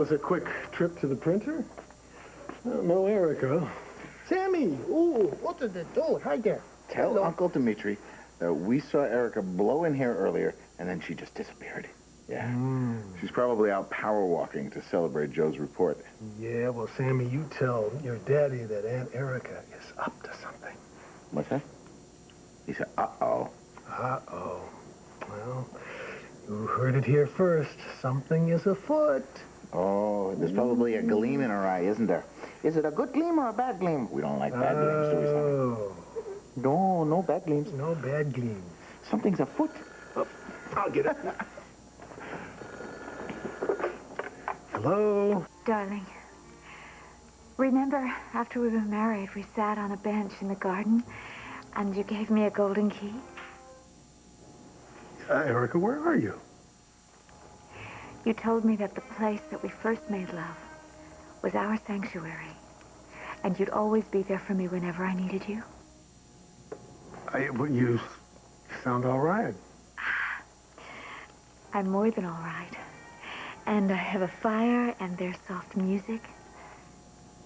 was a quick trip to the printer. No Erica. Sammy! Ooh, what did they do? Hi there. Tell Hello. Uncle Dimitri that we saw Erica blow in here earlier, and then she just disappeared. Yeah. She's probably out power walking to celebrate Joe's report. Yeah, well, Sammy, you tell your daddy that Aunt Erica is up to something. What's that? He said, uh-oh. Uh-oh. Well, you heard it here first. Something is afoot. Oh, there's probably a gleam in her eye, isn't there? Is it a good gleam or a bad gleam? We don't like bad gleams, do we, Sammy? Oh. No, no bad gleams. No bad gleams. Something's afoot. Oh, I'll get it. Hello? Darling, remember after we were married, we sat on a bench in the garden and you gave me a golden key? Erica, where are you? You told me that the place that we first made love was our sanctuary, and you'd always be there for me whenever I needed you. Well, you sound all right. I'm more than all right. And I have a fire, and there's soft music.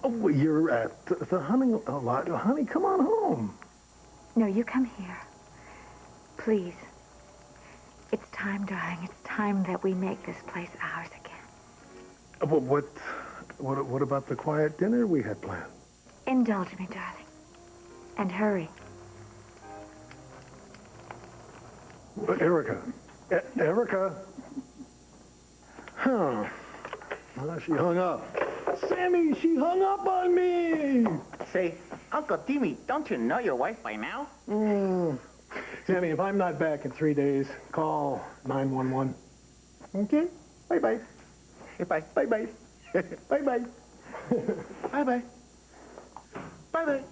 Oh, well, you're at the hunting lot. Honey, come on home. No, you come here. Please. It's time, darling. It's time that we make this place ours again. Well, what about the quiet dinner we had planned? Indulge me, darling. And hurry. Erica. Erica. Huh. Well, she hung up. Sammy, she hung up on me! Say, Uncle Timmy, don't you know your wife by now? Sammy, if I'm not back in 3 days, call 911. Okay? Bye-bye. Bye. Bye-bye. Bye-bye. Bye-bye. Bye-bye.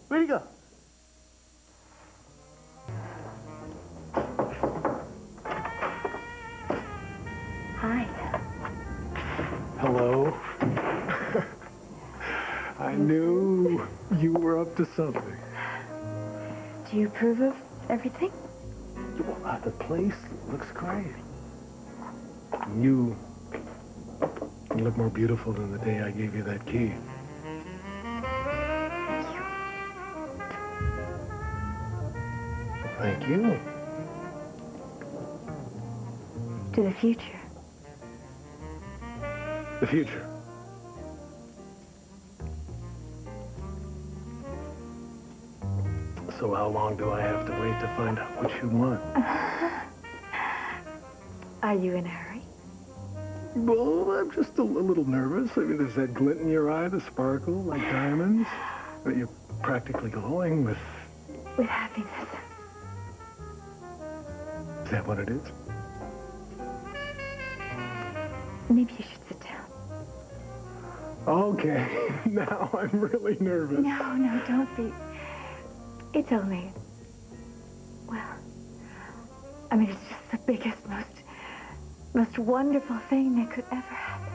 Where'd he go? Hi. Hello? I knew you were up to something. Do you approve of everything? Well, the place looks great. You look more beautiful than the day I gave you that key. Thank you. To the future. The future. So how long do I have to wait to find out what you want? Are you in a hurry? Well, I'm just a little nervous. I mean, there's that glint in your eye, the sparkle, like diamonds. But you're practically glowing with... With happiness. Is that what it is? Maybe you should sit down. Okay, now I'm really nervous. No, don't be. It's only... Well, I mean, it's just the biggest, most wonderful thing that could ever happen.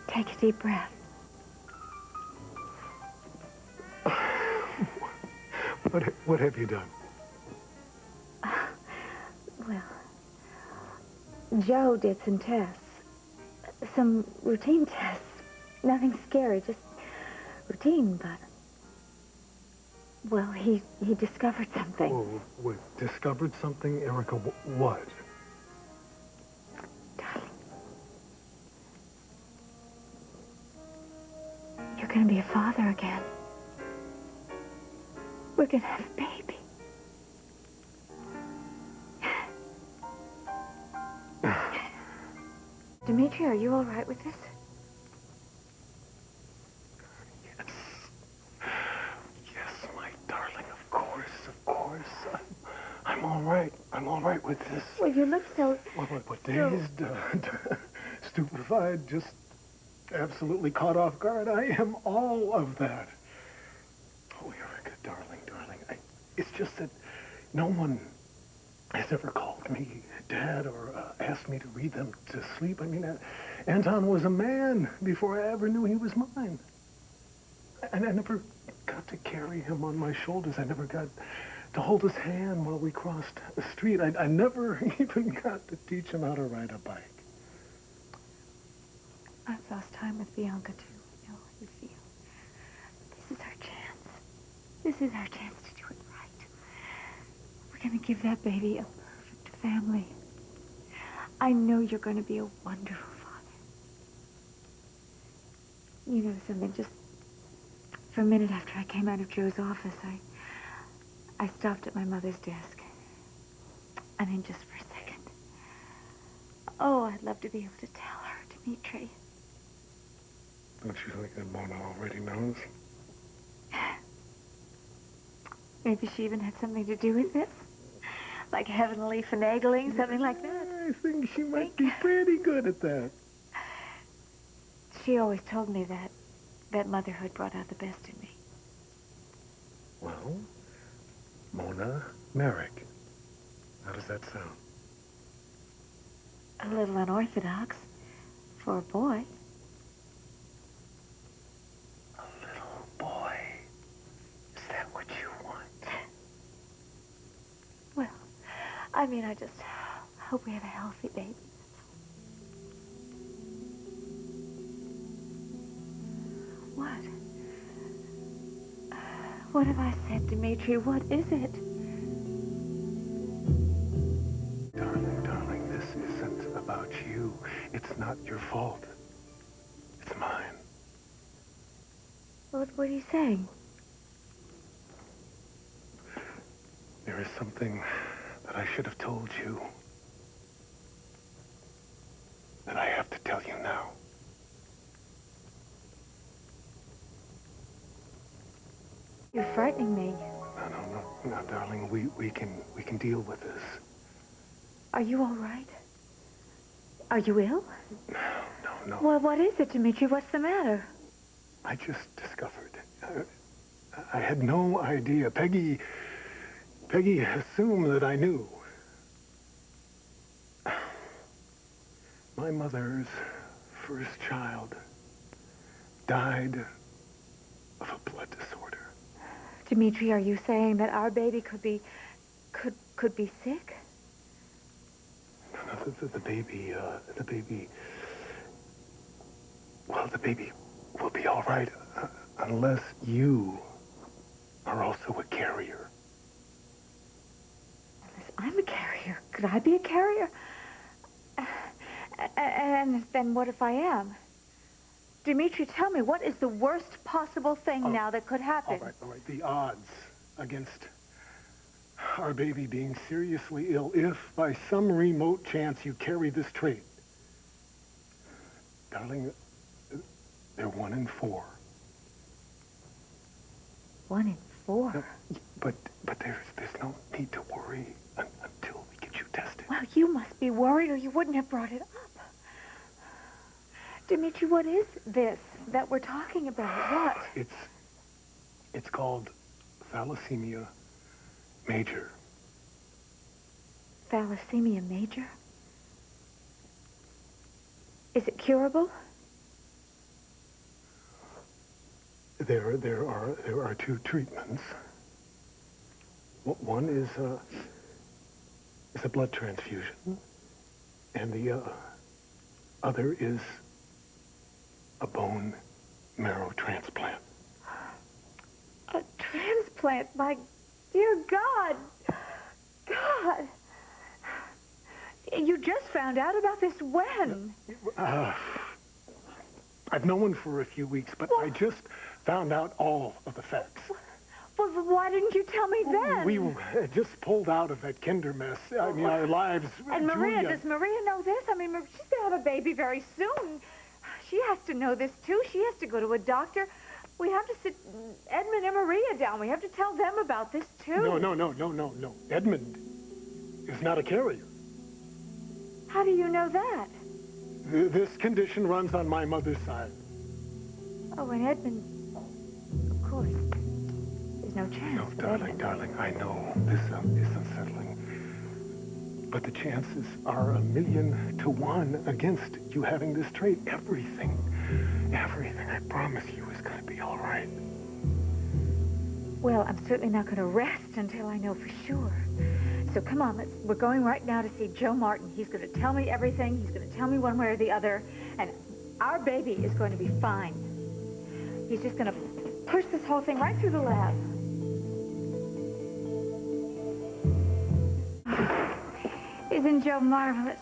Take a deep breath. What have you done? Well, Joe did some tests. Some routine tests. Nothing scary, just routine, but... Well, he discovered something. Oh, what, discovered something, Erica? What? Darling. You're gonna be a father again. We're gonna have a baby. Dimitri, are you all right with this? Yes. Yes, my darling, of course. I'm all right. I'm all right with this. Well, you look so... What dazed, stupefied, just absolutely caught off guard. I am all of that. Oh, Erica, darling. It's just that no one has ever called me Dad or asked me to read them to sleep. I mean, Anton was a man before I ever knew he was mine. And I never got to carry him on my shoulders. I never got to hold his hand while we crossed the street. I never even got to teach him how to ride a bike. I've lost time with Bianca, too. I know how you feel. This is our chance. This is our chance to do it right. We're going to give that baby a perfect family. I know you're going to be a wonderful father. You know something, just for a minute after I came out of Joe's office, I stopped at my mother's desk. I mean, just for a second. Oh, I'd love to be able to tell her, Dimitri. Don't you think that Mona already knows? Maybe she even had something to do with this. Like heavenly finagling, something like that. I think she might be pretty good at that. She always told me that motherhood brought out the best in me. Well, Mona Merrick. How does that sound? A little unorthodox for a boy. A little boy. Is that what you want? Well, I mean, I just hope we have a healthy baby. What? What have I said, Dimitri? What is it? Darling, this isn't about you. It's not your fault. It's mine. What are you saying? There is something that I should have told you. That I have to tell you now. You're frightening me. No, darling. We can deal with this. Are you all right? Are you ill? No. Well, what is it, Dimitri? What's the matter? I just discovered. I had no idea. Peggy assumed that I knew. My mother's first child died of a blood disorder. Dimitri, are you saying that our baby could be sick? No, the baby, well, the baby will be all right unless you are also a carrier. Unless I'm a carrier. Could I be a carrier? And then what if I am? Dimitri, tell me, what is the worst possible thing now that could happen? All right. The odds against our baby being seriously ill, if by some remote chance you carry this trait, darling, they're 1 in 4. 1 in 4? No, but there's no need to worry until we get you tested. Well, you must be worried or you wouldn't have brought it up. Dimitri, what is this that we're talking about? What? It's called thalassemia major. Thalassemia major? Is it curable? There are 2 treatments. One is a blood transfusion, and the other is a bone marrow transplant. A transplant? My dear God! God! You just found out about this when? I've known for a few weeks, but I just found out all of the facts. Well, why didn't you tell me then? We just pulled out of that kinder mess. I mean, our lives... And Maria, Julia... does Maria know this? I mean, she's going to have a baby very soon. She has to know this, too. She has to go to a doctor. We have to sit Edmund and Maria down. We have to tell them about this, too. No. Edmund is not a carrier. How do you know that? This condition runs on my mother's side. Oh, and Edmund, of course. There's no chance. No, darling, I know this is unsettling. But the chances are 1,000,000 to 1 against you having this trait. Everything, I promise you, is going to be all right. Well, I'm certainly not going to rest until I know for sure. So come on, we're going right now to see Joe Martin. He's going to tell me everything. He's going to tell me one way or the other. And our baby is going to be fine. He's just going to push this whole thing right through the lab. Isn't Joe marvelous?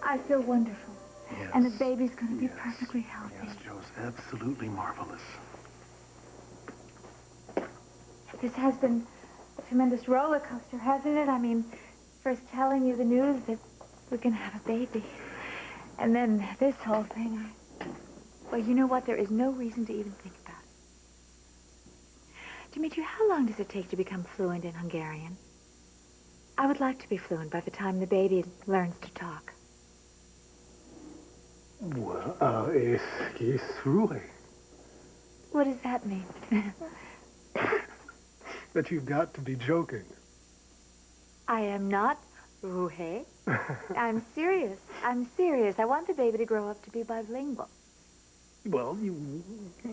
I feel wonderful. Yes. And the baby's going to be perfectly healthy. Yes, Joe's absolutely marvelous. This has been a tremendous roller coaster, hasn't it? I mean, first telling you the news that we're going to have a baby. And then this whole thing. Well, you know what? There is no reason to even think about it. Dimitri, how long does it take to become fluent in Hungarian? I would like to be fluent by the time the baby learns to talk. Well, es ruhig. What does that mean? That you've got to be joking. I am not ruhe. I'm serious. I'm serious. I want the baby to grow up to be bilingual. Well, you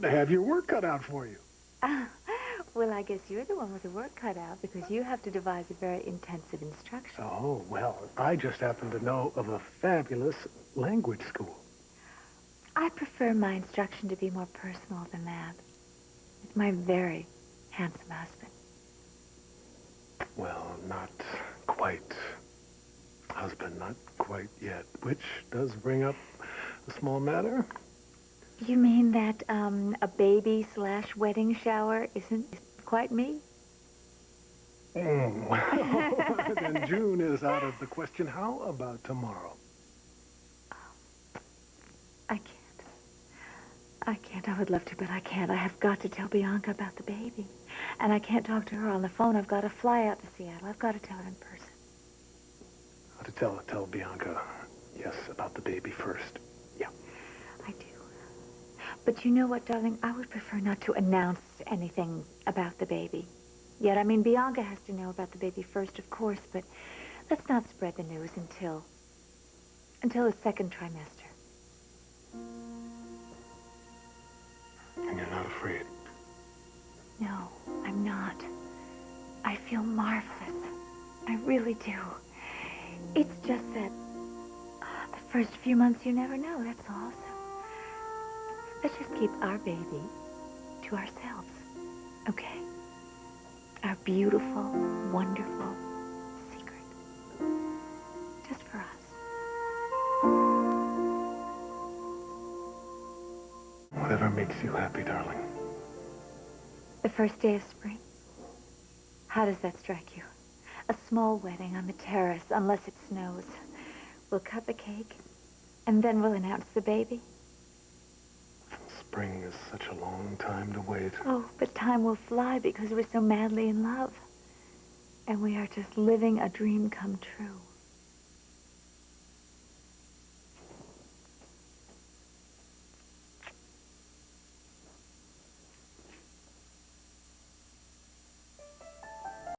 have your work cut out for you. Well, I guess you're the one with the work cut out because you have to devise a very intensive instruction. Oh, well, I just happen to know of a fabulous language school. I prefer my instruction to be more personal than that. With my very handsome husband. Well, not quite. Husband, not quite yet. Which does bring up a small matter. You mean that a baby/wedding shower isn't quite me? Well, then June is out of the question. How about tomorrow? I can't. I would love to, but I can't. I have got to tell Bianca about the baby. And I can't talk to her on the phone. I've got to fly out to Seattle. I've got to tell her in person. To tell Bianca, yes, about the baby first. Yeah. I do. But you know what, darling? I would prefer not to announce anything about the baby. Yet, I mean, Bianca has to know about the baby first, of course, but let's not spread the news until the second trimester. And you're not afraid? No, I'm not. I feel marvelous. I really do. It's just that the first few months you never know, that's all. So let's just keep our baby to ourselves, okay? Our beautiful, wonderful secret. Just for us. Whatever makes you happy, darling. The first day of spring. How does that strike you? A small wedding on the terrace, unless it snows. We'll cut the cake, and then we'll announce the baby. Spring is such a long time to wait. Oh, but time will fly because we're so madly in love. And we are just living a dream come true.